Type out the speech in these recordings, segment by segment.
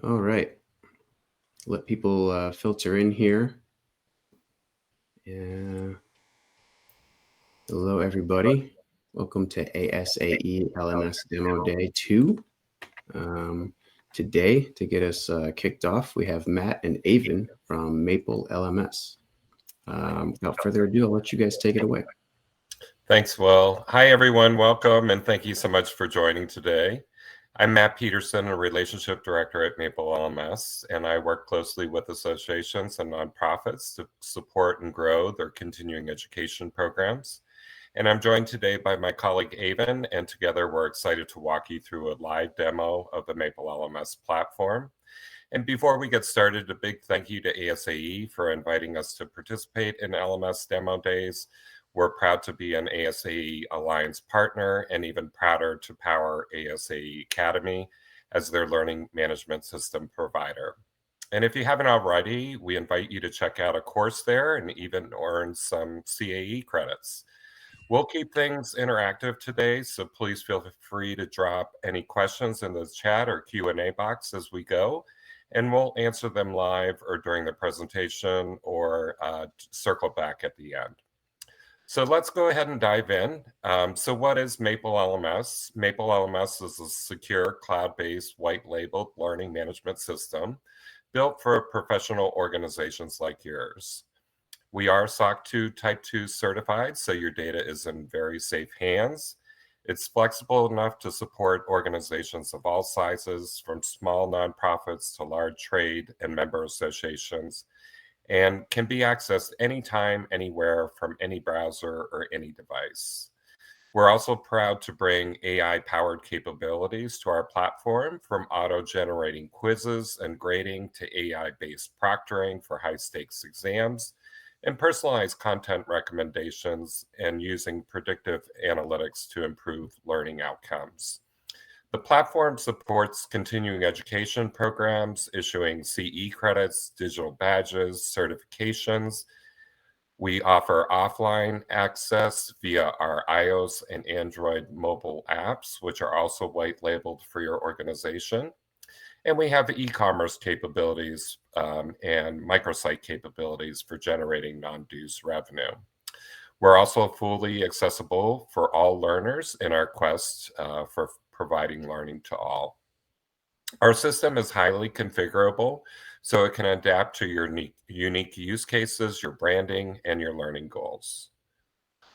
All right. Let people filter in here. Hello, everybody. Welcome to ASAE LMS Demo Day 2. Today, to get us kicked off, we have Matt and Avin from MapleLMS. Without further ado, I'll let you guys take it away. Thanks, Will. Hi, everyone. Welcome, and thank you so much for joining today. I'm Matt Peterson, a Relationship Director at MapleLMS, and I work closely with associations and nonprofits to support and grow their continuing education programs. And I'm joined today by my colleague, Avin, and together we're excited to walk you through a live demo of the MapleLMS platform. And before we get started, a big thank you to ASAE for inviting us to participate in LMS Demo Days. We're proud to be an ASAE Alliance partner and even prouder to power ASAE Academy as their learning management system provider. And if you haven't already, we invite you to check out a course there and even earn some CAE credits. We'll keep things interactive today, so please feel free to drop any questions in the chat or Q&A box as we go, and we'll answer them live or during the presentation or circle back at the end. So let's go ahead and dive in. So what is MapleLMS? MapleLMS is a secure, cloud-based, white-labeled learning management system built for professional organizations like yours. We are SOC 2 Type 2 certified, so your data is in very safe hands. It's flexible enough to support organizations of all sizes, from small nonprofits to large trade and member associations, and can be accessed anytime, anywhere, from any browser or any device. We're also proud to bring AI-powered capabilities to our platform, from auto-generating quizzes and grading to AI-based proctoring for high-stakes exams, and personalized content recommendations, and using predictive analytics to improve learning outcomes. The platform supports continuing education programs, issuing CE credits, digital badges, certifications. We offer offline access via our iOS and Android mobile apps, which are also white labeled for your organization. And we have e-commerce capabilities and microsite capabilities for generating non-dues revenue. We're also fully accessible for all learners in our quest for providing learning to all. Our system is highly configurable, so it can adapt to your unique use cases, your branding, and your learning goals.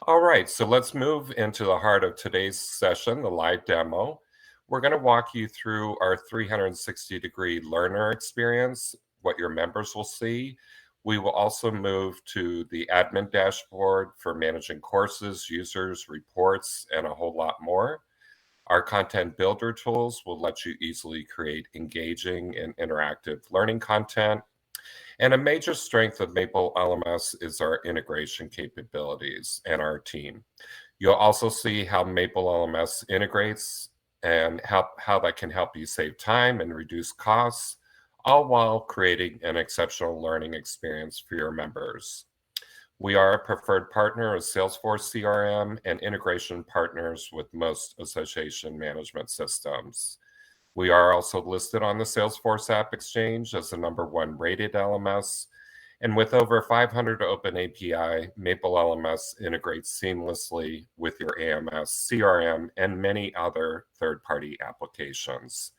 All right, so let's move into the heart of today's session, the live demo. We're going to walk you through our 360-degree learner experience, what your members will see. We will also move to the admin dashboard for managing courses, users, reports, and a whole lot more. Our content builder tools will let you easily create engaging and interactive learning content. And a major strength of MapleLMS is our integration capabilities and our team. You'll also see how MapleLMS integrates and how that can help you save time and reduce costs, all while creating an exceptional learning experience for your members. We are a preferred partner of Salesforce CRM and integration partners with most association management systems. We are also listed on the Salesforce App Exchange as the #1 rated LMS. And with over 500 open API, MapleLMS integrates seamlessly with your AMS, CRM, and many other third-party applications.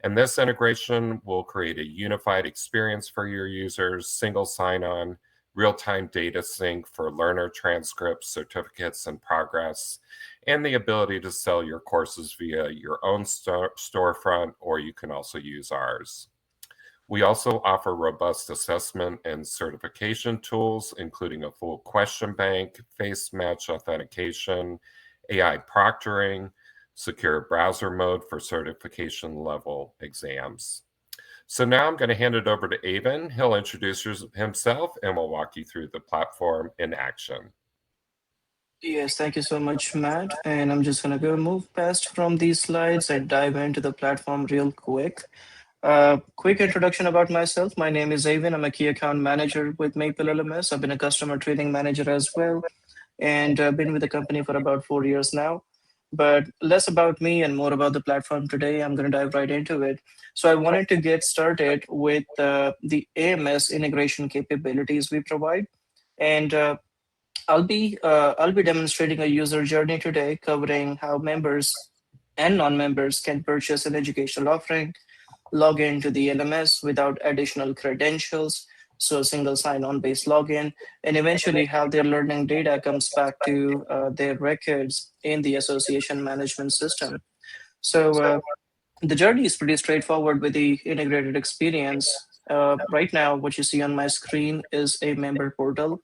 And this integration will create a unified experience for your users, single sign-on, real-time data sync for learner transcripts, certificates, and progress, and the ability to sell your courses via your own storefront, or you can also use ours. We also offer robust assessment and certification tools, including a full question bank, face match authentication, AI proctoring, secure browser mode for certification level exams. So now I'm going to hand it over to Avin. He'll introduce himself and we'll walk you through the platform in action. Yes, thank you so much, Matt. And I'm just going to go move past from these slides and dive into the platform real quick. Quick introduction about myself. My name is Avin. I'm a key account manager with MapleLMS. I've been a customer training manager as well, and I've been with the company for about 4 years now. but less about me and more about the platform today. I'm going to dive right into it. So I wanted to get started with the AMS integration capabilities we provide. And I'll be demonstrating a user journey today covering how members and non-members can purchase an educational offering, log into the LMS without additional credentials, so a single sign-on based login, and eventually how their learning data comes back to their records in the association management system. So the journey is pretty straightforward with the integrated experience. Right now, what you see on my screen is a member portal.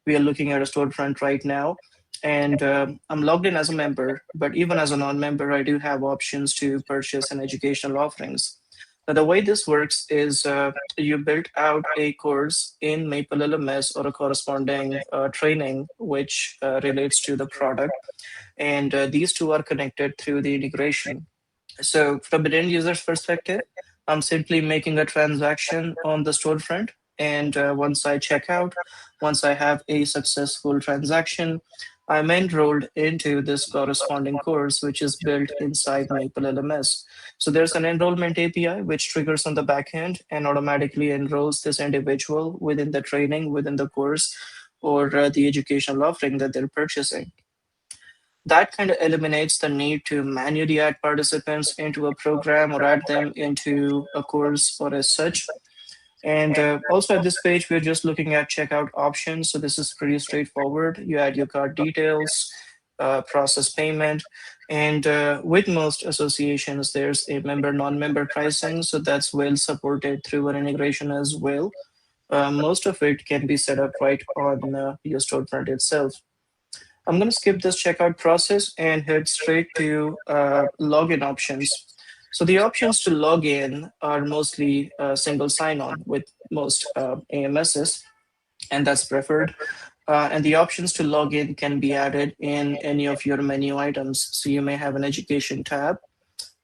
We are looking at a storefront right now, and I'm logged in as a member, but even as a non-member, I do have options to purchase an educational offerings. Now, the way this works is you built out a course in MapleLMS or a corresponding training which relates to the product, and these two are connected through the integration. So from an end user's perspective, I'm simply making a transaction on the storefront. And once I check out, once I have a successful transaction, I'm enrolled into this corresponding course, which is built inside MapleLMS. So there's an enrollment API which triggers on the back end and automatically enrolls this individual within the training, within the course, or the educational offering that they're purchasing. That kind of eliminates the need to manually add participants into a program or add them into a course or as such. And also at this page, we're just looking at checkout options. So this is pretty straightforward. You add your card details, process payment. And with most associations, there's a member non-member pricing. So that's well supported through an integration as well. Most of it can be set up right on your storefront itself. I'm going to skip this checkout process and head straight to login options. So the options to log in are mostly single sign-on with most AMSs, and that's preferred. And the options to log in can be added in any of your menu items. So you may have an education tab,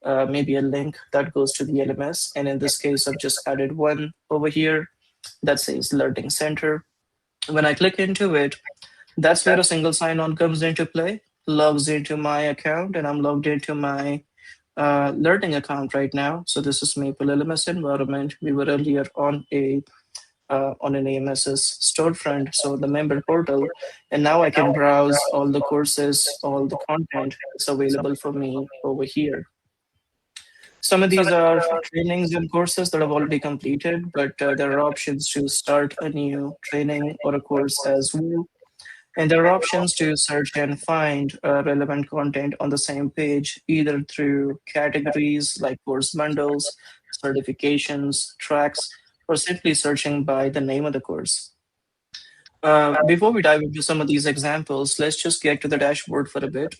maybe a link that goes to the LMS. And in this case, I've just added one over here that says Learning Center. When I click into it, that's where a single sign-on comes into play, logs into my account, and I'm logged into my learning account right now. So this is MapleLMS environment. We were earlier on an AMS's storefront, so the member portal, and now I can browse all the courses, all the content that's available for me over here. Some of these are trainings and courses that I've already completed, but there are options to start a new training or a course as well. And there are options to search and find relevant content on the same page, either through categories like course bundles, certifications, tracks, or simply searching by the name of the course. Before we dive into some of these examples, let's just get to the dashboard for a bit.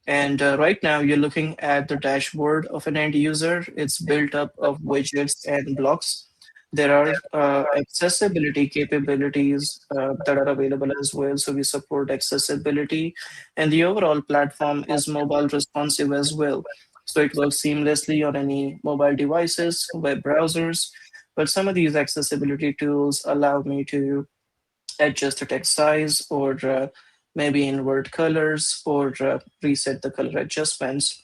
And right now, you're looking at the dashboard of an end user. It's built up of widgets and blocks. There are accessibility capabilities that are available as well. So we support accessibility, and the overall platform is mobile responsive as well. So it works seamlessly on any mobile devices, web browsers. But some of these accessibility tools allow me to adjust the text size or maybe invert colors or reset the color adjustments.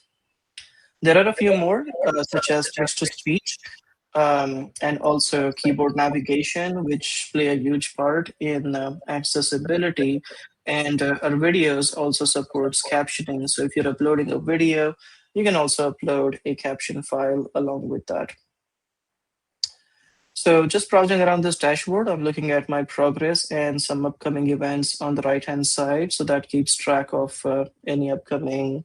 There are a few more, such as text to speech and also keyboard navigation, which play a huge part in accessibility. And our videos also supports captioning. So if you're uploading a video, you can also upload a caption file along with that. So just browsing around this dashboard, I'm looking at my progress and some upcoming events on the right-hand side. So that keeps track of any upcoming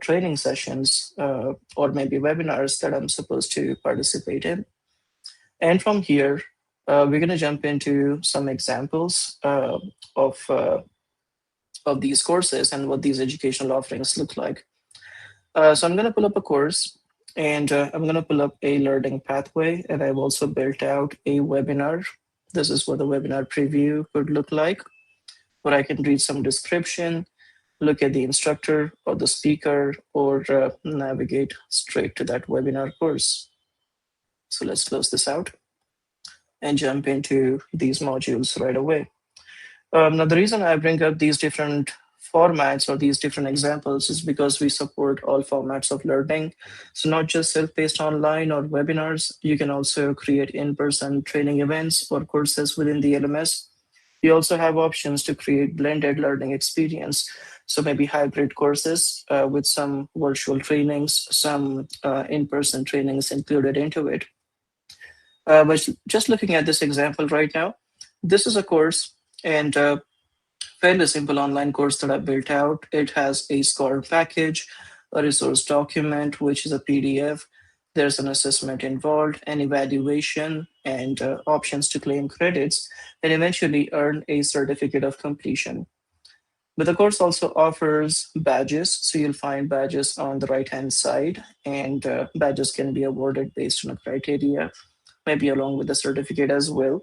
training sessions or maybe webinars that I'm supposed to participate in. And from here, we're going to jump into some examples of these courses and what these educational offerings look like. So I'm going to pull up a course and I'm going to pull up a learning pathway, and I've also built out a webinar. This is what the webinar preview could look like, where I can read some description, look at the instructor or the speaker, or navigate straight to that webinar course. So let's close this out and jump into these modules right away. Now, the reason I bring up these different formats or these different examples is because we support all formats of learning. So not just self-paced online or webinars, you can also create in-person training events or courses within the LMS. You also have options to create blended learning experience. So maybe hybrid courses with some virtual trainings, some in-person trainings included into it. But just looking at this example right now, this is a course and fairly simple online course that I built out. It has a score package, a resource document, which is a PDF. There's an assessment involved, an evaluation, and options to claim credits, and eventually earn a certificate of completion. But the course also offers badges. So you'll find badges on the right-hand side, and badges can be awarded based on a criteria, maybe along with the certificate as well.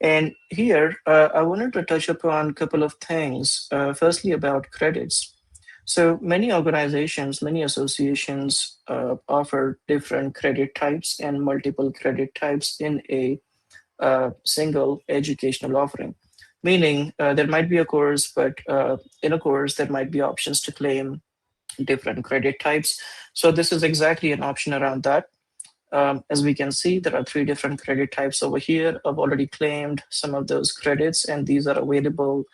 And here, I wanted to touch upon a couple of things. Firstly, about credits. So many organizations, many associations offer different credit types and multiple credit types in a single educational offering. Meaning, there might be a course, but in a course, there might be options to claim different credit types. So this is exactly an option around that. As we can see, there are 3 different credit types over here. I've already claimed some of those credits, and these are available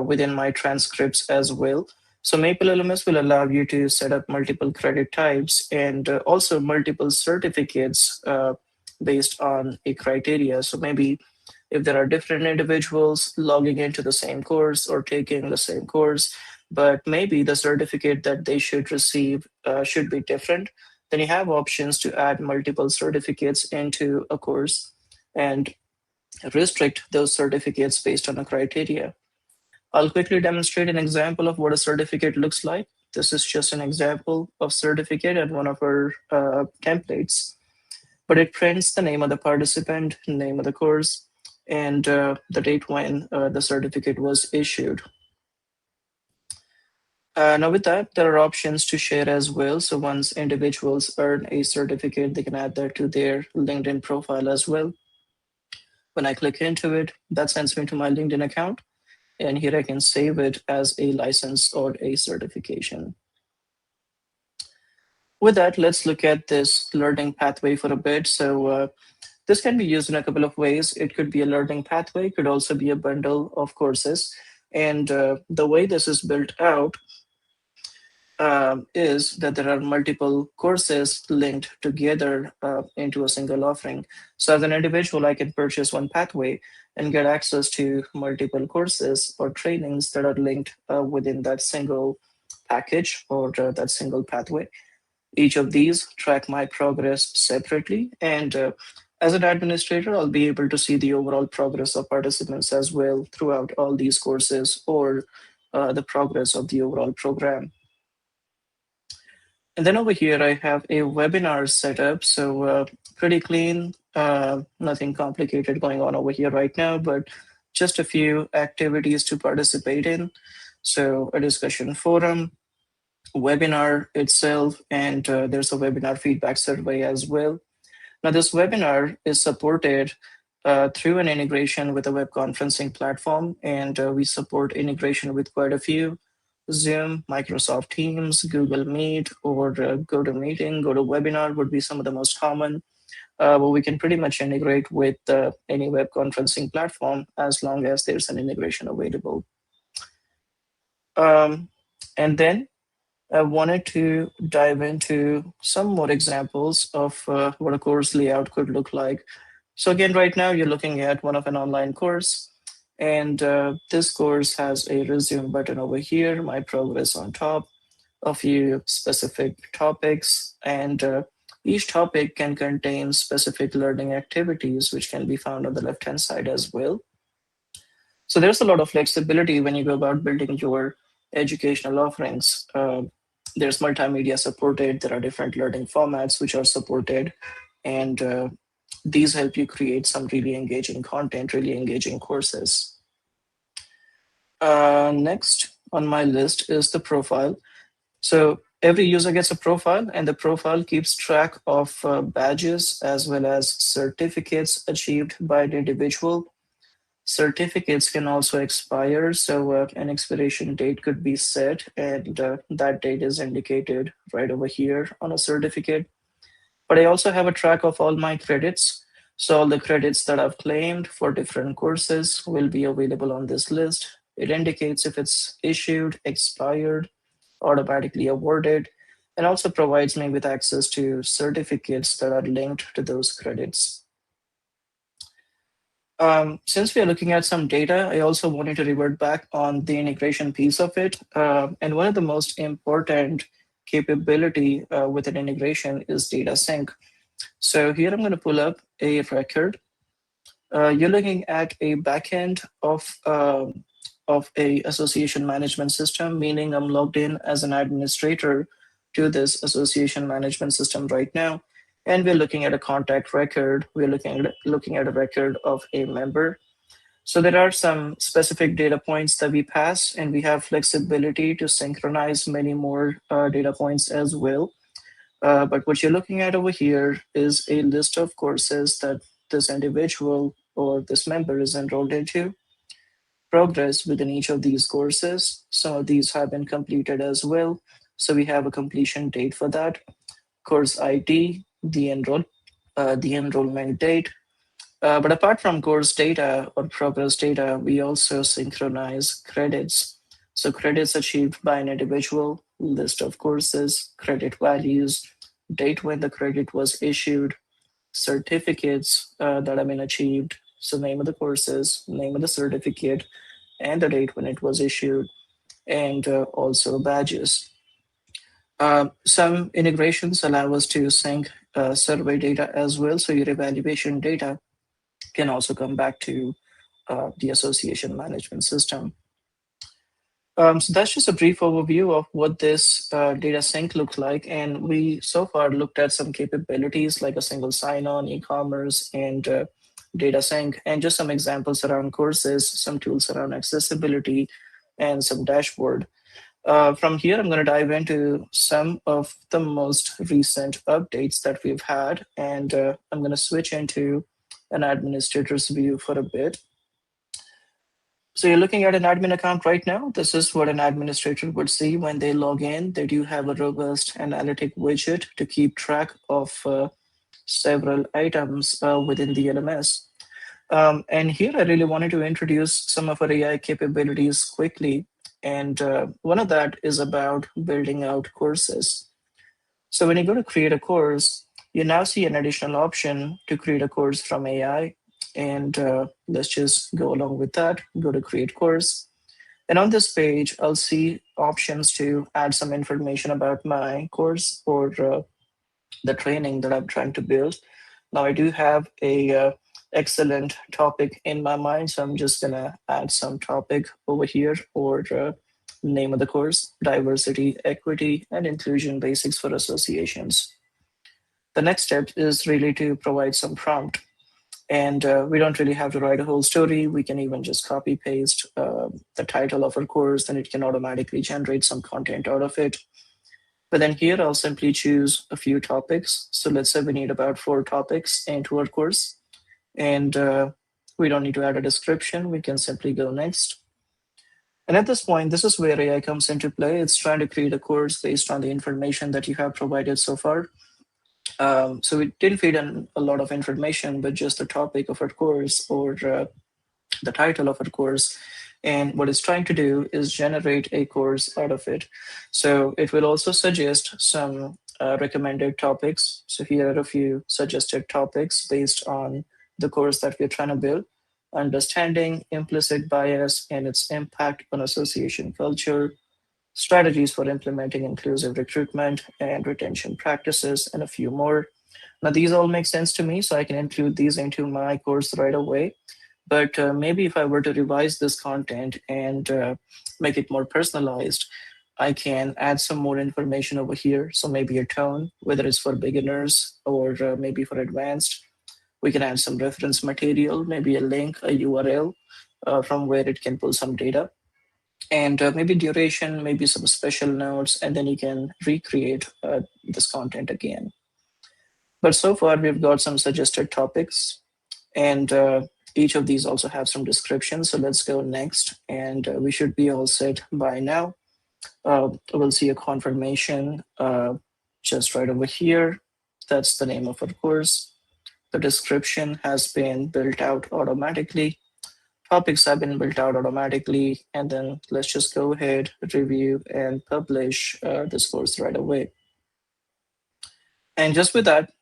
within my transcripts as well. So MapleLMS will allow you to set up multiple credit types and also multiple certificates based on a criteria. So maybe if there are different individuals logging into the same course or taking the same course, but maybe the certificate that they should receive should be different, then you have options to add multiple certificates into a course and restrict those certificates based on a criteria. I'll quickly demonstrate an example of what a certificate looks like. This is just an example of certificate and one of our templates, but it prints the name of the participant, name of the course, and the date when the certificate was issued. Now with that, there are options to share as well. So once individuals earn a certificate, they can add that to their LinkedIn profile as well. When I click into it, that sends me to my LinkedIn account. And here I can save it as a license or a certification. With that, let's look at this learning pathway for a bit. So this can be used in a couple of ways. It could be a learning pathway, could also be a bundle of courses. And the way this is built out is that there are multiple courses linked together into a single offering. So as an individual, I can purchase one pathway and get access to multiple courses or trainings that are linked within that single package or that single pathway. Each of these track my progress separately. And as an administrator, I'll be able to see the overall progress of participants as well throughout all these courses or the progress of the overall program. And then over here, I have a webinar setup. So pretty clean, nothing complicated going on over here right now, but just a few activities to participate in. So a discussion forum, webinar itself, and there's a webinar feedback survey as well. Now this webinar is supported through an integration with a web conferencing platform, and we support integration with quite a few. Zoom, Microsoft Teams, Google Meet, or GoToMeeting, GoToWebinar would be some of the most common. But we can pretty much integrate with any web conferencing platform as long as there's an integration available. And then I wanted to dive into some more examples of what a course layout could look like. So again, right now you're looking at one of an online course. And this course has a resume button over here, my progress on top, a few specific topics, and each topic can contain specific learning activities, which can be found on the left-hand side as well. So there's a lot of flexibility when you go about building your educational offerings. There's multimedia supported, there are different learning formats which are supported, and these help you create some really engaging content, really engaging courses. Next on my list is the profile. So every user gets a profile, and the profile keeps track of badges as well as certificates achieved by the individual. Certificates can also expire, so an expiration date could be set, and that date is indicated right over here on a certificate. But I also have a track of all my credits. So all the credits that I've claimed for different courses will be available on this list. It indicates if it's issued, expired, automatically awarded, and also provides me with access to certificates that are linked to those credits. Since we are looking at some data, I also wanted to revert back on the integration piece of it. And one of the most important capability with an integration is data sync. So here I'm going to pull up a record. You're looking at a backend of a association management system, meaning I'm logged in as an administrator to this association management system right now. And we're looking at a contact record. We're looking at a record of a member. So there are some specific data points that we pass, and we have flexibility to synchronize many more data points as well. But what you're looking at over here is a list of courses that this individual or this member is enrolled into, progress within each of these courses. Some of these have been completed as well. So we have a completion date for that, course ID, the enrollment date. But apart from course data or progress data, we also synchronize credits. So credits achieved by an individual, list of courses, credit values, date when the credit was issued, certificates that have been achieved. So name of the courses, name of the certificate, and the date when it was issued, and also badges. Some integrations allow us to sync survey data as well. So your evaluation data can also come back to the association management system. So that's just a brief overview of what this data sync looks like. And we so far looked at some capabilities like a single sign-on, e-commerce, and data sync, and just some examples around courses, some tools around accessibility, and some dashboard. From here, I'm going to dive into some of the most recent updates that we've had, and I'm going to switch into an administrator's view for a bit. So you're looking at an admin account right now. This is what an administrator would see when they log in. They do have a robust analytic widget to keep track of several items within the LMS. And here I really wanted to introduce some of our AI capabilities quickly. And one of that is about building out courses. So when you go to create a course, you now see an additional option to create a course from AI. And let's just go along with that, go to create course. And on this page, I'll see options to add some information about my course or the training that I'm trying to build. Now I do have a excellent topic in my mind, so I'm just gonna add some topic over here, or name of the course, diversity, equity, and inclusion basics for associations. The next step is really to provide some prompt. And we don't really have to write a whole story. We can even just copy paste the title of our course, and it can automatically generate some content out of it. But then here I'll simply choose a few topics. So let's say we need about 4 topics into our course. And we don't need to add a description. We can simply go next. And at this point, this is where AI comes into play. It's trying to create a course based on the information that you have provided so far. So it didn't feed in a lot of information, but just the topic of our course or the title of our course. And what it's trying to do is generate a course out of it. So it will also suggest some recommended topics. So here are a few suggested topics based on the course that we're trying to build. Understanding implicit bias and its impact on association culture, strategies for implementing inclusive recruitment and retention practices, and a few more. Now, these all make sense to me, so I can include these into my course right away. But maybe if I were to revise this content and make it more personalized, I can add some more information over here. So maybe a tone, whether it's for beginners or maybe for advanced. We can add some reference material, maybe a link, a URL from where it can pull some data. And maybe duration, maybe some special notes, and then you can recreate this content again. But so far, we've got some suggested topics. And Each of these also have some description. So let's go next, and we should be all set by now. We'll see a confirmation just right over here. That's the name of our course. The description has been built out automatically. Topics have been built out automatically. And then let's just go ahead, review, and publish this course right away. And just with that,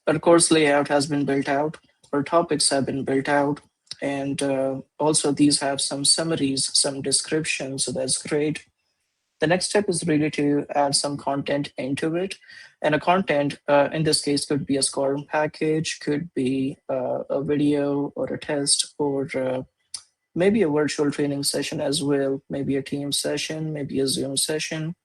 our course layout has been built out. Our topics have been built out. And also these have some summaries, some descriptions. So that's great. The next step is really to add some content into it. And a content, in this case, could be a scoring package, could be a video or a test, or maybe a virtual training session as well, maybe a team session, maybe a Zoom session,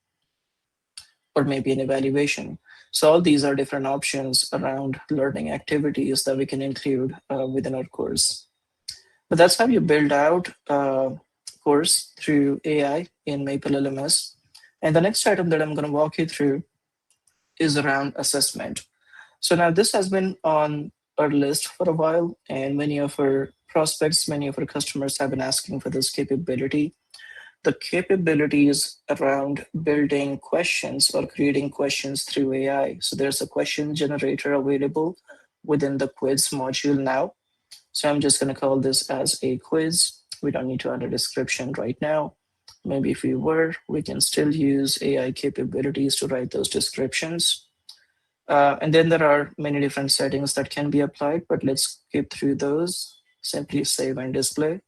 or maybe an evaluation. So all these are different options around learning activities that we can include within our course. But that's how you build out a course through AI in MapleLMS. And the next item that I'm going to walk you through is around assessment. So now this has been on our list for a while, and many of our prospects, many of our customers have been asking for this capability. The capabilities around building questions or creating questions through AI. So there's a question generator available within the quiz module now. So I'm just going to call this as a quiz. We don't need to add a description right now. Maybe if we were, we can still use AI capabilities to write those descriptions. And then there are many different settings that can be applied, but let's skip through those. Simply save and display.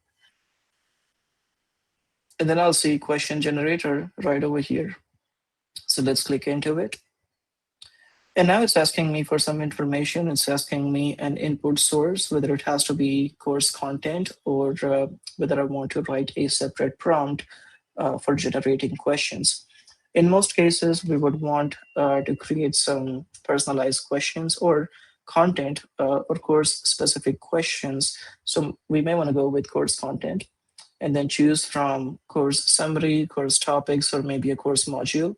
And then I'll see question generator right over here. So let's click into it. And now it's asking me for some information. It's asking me an input source, whether it has to be course content or whether I want to write a separate prompt for generating questions. In most cases, we would want to create some personalized questions or content or course specific questions. So we may want to go with course content and then choose from course summary, course topics, or maybe a course module.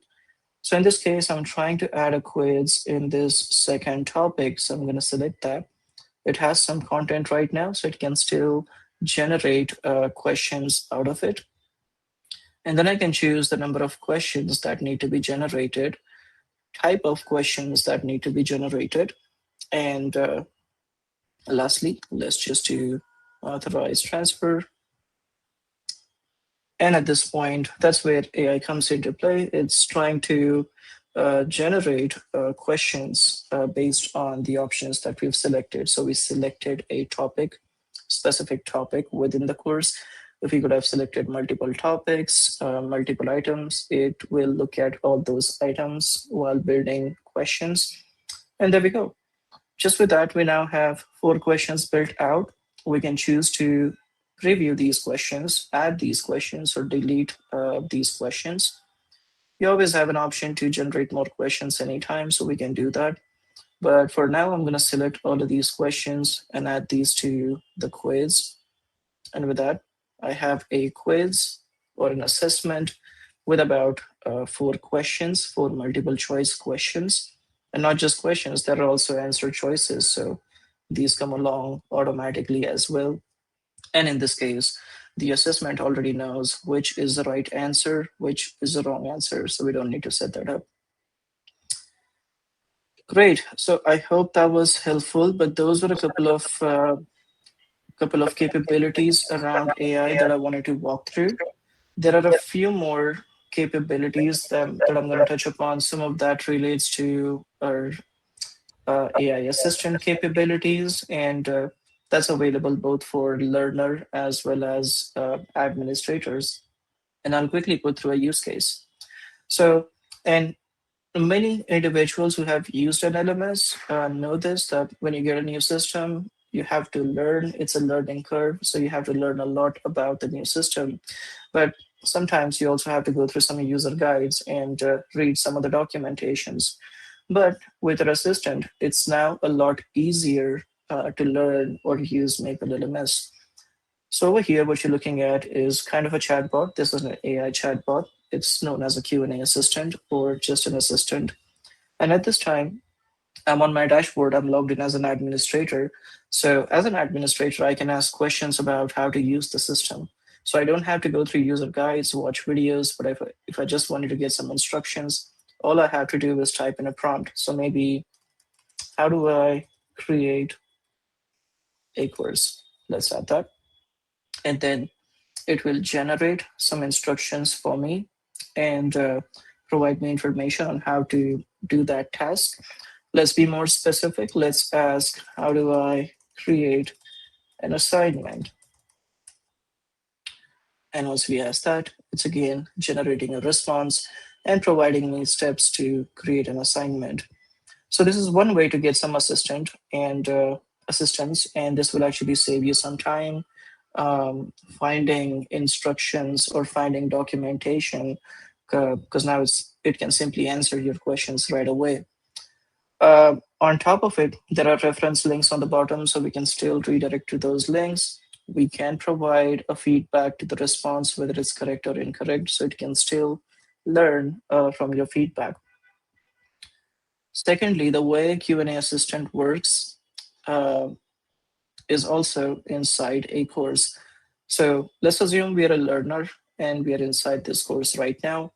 So in this case, I'm trying to add a quiz in this second topic. So I'm going to select that. It has some content right now, so it can still generate questions out of it. And then I can choose the number of questions that need to be generated, type of questions that need to be generated. And lastly, let's just do authorize transfer. And at this point, that's where AI comes into play. It's trying to generate questions based on the options that we've selected. So we selected a topic, specific topic within the course. If we could have selected multiple topics, multiple items, it will look at all those items while building questions. And there we go. Just with that, we now have 4 questions built out. We can choose to preview these questions, add these questions, or delete these questions. You always have an option to generate more questions anytime, so we can do that. But for now, I'm going to select all of these questions and add these to the quiz. And with that, I have a quiz or an assessment with about 4 questions, 4 multiple choice questions. And not just questions, there are also answer choices. So these come along automatically as well. And in this case, the assessment already knows which is the right answer, which is the wrong answer. So we don't need to set that up. Great. So I hope that was helpful, but those were a couple of capabilities around AI that I wanted to walk through. There are a few more capabilities that I'm going to touch upon. Some of that relates to our AI assistant capabilities, and that's available both for learner as well as administrators. And I'll quickly go through a use case. So, and many individuals who have used an LMS know this, that when you get a new system, you have to learn. It's a learning curve. So you have to learn a lot about the new system. But sometimes you also have to go through some user guides and read some of the documentations. But with our assistant, it's now a lot easier to learn or use MapleLMS. So over here, what you're looking at is kind of a chatbot. This is an AI chatbot. It's known as a Q&A assistant or just an assistant. And at this time, I'm on my dashboard. I'm logged in as an administrator. So as an administrator, I can ask questions about how to use the system. So I don't have to go through user guides, watch videos, but if I just wanted to get some instructions, all I have to do is type in a prompt. So maybe, how do I create a course? Let's add that. And then it will generate some instructions for me and provide me information on how to do that task. Let's be more specific. Let's ask, how do I create an assignment? And once we ask that, it's again generating a response and providing me steps to create an assignment. So this is one way to get some assistance, and this will actually save you some time finding instructions or finding documentation, because now it can simply answer your questions right away. On top of it, there are reference links on the bottom, so we can still redirect to those links. We can provide a feedback to the response, whether it's correct or incorrect, so it can still learn from your feedback. Secondly, the way Q&A assistant works is also inside a course. So let's assume we are a learner and we are inside this course right now.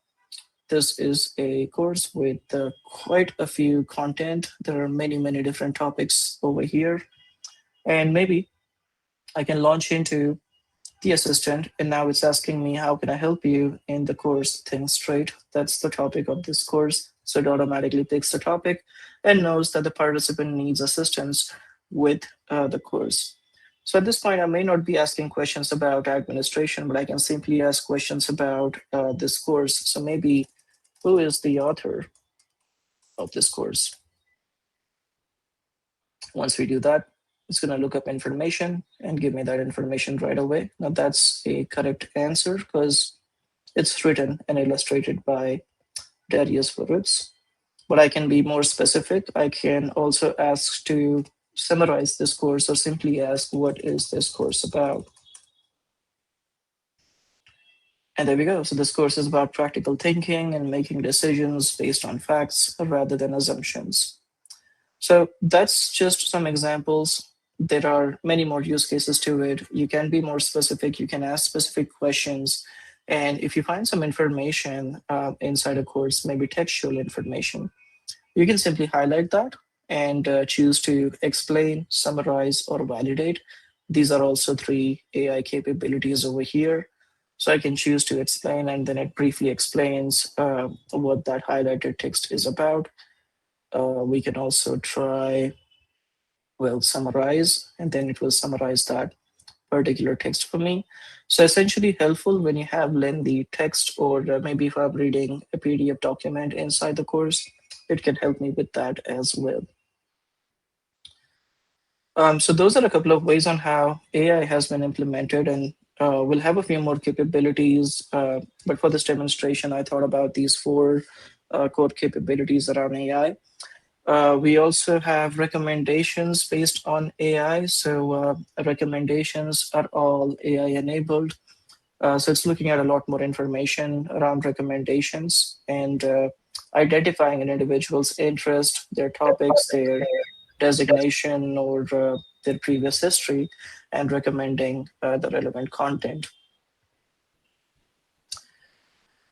This is a course with quite a few content. There are many, many different topics over here. And maybe I can launch into the assistant, and now it's asking me, how can I help you in the course? Think straight. That's the topic of this course. So it automatically picks the topic and knows that the participant needs assistance with the course. So at this point, I may not be asking questions about administration, but I can simply ask questions about this course. So maybe, who is the author of this course? Once we do that, it's going to look up information and give me that information right away. Now that's a correct answer because it's written and illustrated by Darius Vorutz. But I can be more specific. I can also ask to summarize this course or simply ask, what is this course about? And there we go. So this course is about practical thinking and making decisions based on facts rather than assumptions. So that's just some examples. There are many more use cases to it. You can be more specific. You can ask specific questions. And if you find some information inside a course, maybe textual information, you can simply highlight that and choose to explain, summarize, or validate. These are also 3 AI capabilities over here. So I can choose to explain, and then it briefly explains what that highlighted text is about. We can also try, summarize, and then it will summarize that particular text for me. So essentially helpful when you have lengthy text, or maybe if I'm reading a PDF document inside the course, it can help me with that as well. So those are a couple of ways on how AI has been implemented, and we'll have a few more capabilities. But for this demonstration, I thought about these 4 core capabilities around AI. We also have recommendations based on AI. So recommendations are all AI enabled. So it's looking at a lot more information around recommendations and identifying an individual's interest, their topics, their designation, or their previous history, and recommending the relevant content.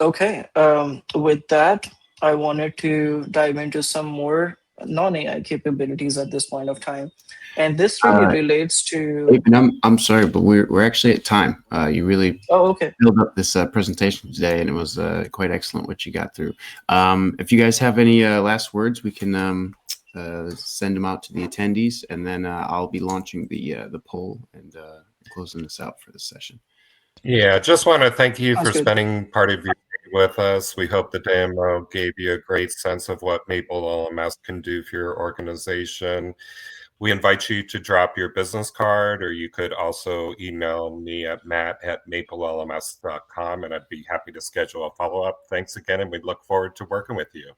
Okay, with that, I wanted to dive into some more non-AI capabilities at this point of time. And this really relates to... I'm sorry, but we're actually at time. You really okay. built up this presentation today, and it was quite excellent what you got through. If you guys have any last words, we can send them out to the attendees, and then I'll be launching the poll and closing this out for the session. Yeah, just want to thank you for good. spending part of your day with us. We hope the demo gave you a great sense of what MapleLMS can do for your organization. We invite you to drop your business card, or you could also email me at matt@maplelms.com, and I'd be happy to schedule a follow-up. Thanks again, and we look forward to working with you.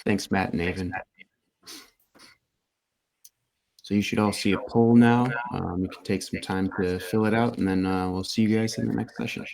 Thanks, Matt and Avin. So you should all see a poll now. You can take some time to fill it out, and then we'll see you guys in the next session.